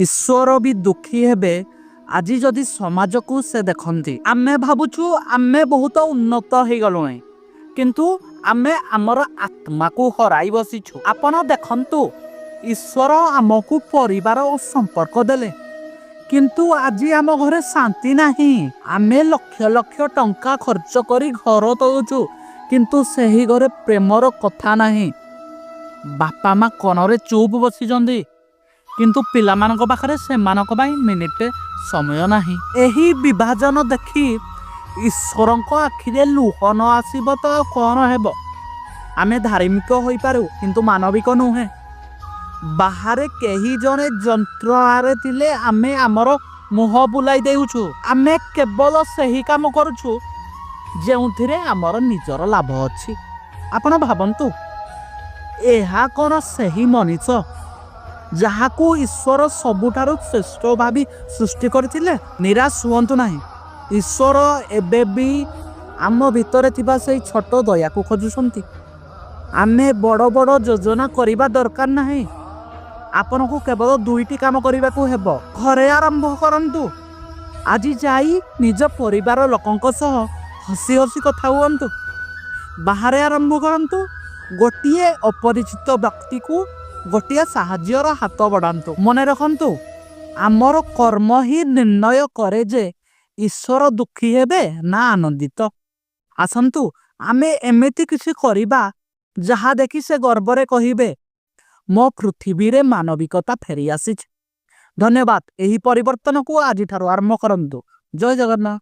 ईश्वर भी दुखी हेबे आज जदि समाज को से देखती आमे भावुछु आमे बहुत उन्नत हो गलु किंतु आमे आमर आत्मा को हराई बसीछु। आपण देखंतु ईश्वर आमको परिवार और संपर्क देले किंतु आज आम घरे शांति नहीं। आमे लक्ष लक्ष टंका खर्च करी घर तोलुछु किंतु सही घरे प्रेमर कथा नहीं। बापा माँ कनरे चुप बसी किंतु पिला मानक पाखरे से मानक बाई मिनिटे समय नहीं। एही विभाजन देखी ईश्वर आखिरे लुह न आसीब तो कौन हेब। आमे धार्मिक होई पारू किंतु मानविक नुहे। बाहरे कहीं जने जंत्र आरे तिले आमे आमर मुह बुलाई देउछु। आमे केवल सही काम करूछु जेउथिरे आमर निजर लाभ अछि। आपण भाबंतु एहा कोन सही मनीष जहाकू ईश्वर सबुठारु श्रेष्ठ भावी सृष्टि करथिले। निराश हुअंतु नाही। ईश्वर एबे भी आम भितरे थिबा सेही छोट दया को खोजुसंती। आमे बड़ बड़ योजना करिबा दरकार नाही। आपन को केवल दुईटी काम करिबा को हेबो। घरे आरंभ करंतु। आज जाई निज परिवार लोकंक सह हसी हसी कथा हुअंतु। बाहरे आरंभ करंतु। गोटिए अपरिचित व्यक्ति को गोटिए साहाज्यर हाथ बढ़ातु। मने रखंतु आमर कर्म ही निर्णय करे जे ईश्वर दुखी हेबे ना आनंदित। आसंतु आमे एमिति किसी करिबा जहा देखि से गर्वरे कहिबे मो पृथ्वी रे मानविकता फेरी आसी। धन्यवाद। एही परिवर्तन को आज ठारो आरंभ करंतु। जय जगन्नाथ।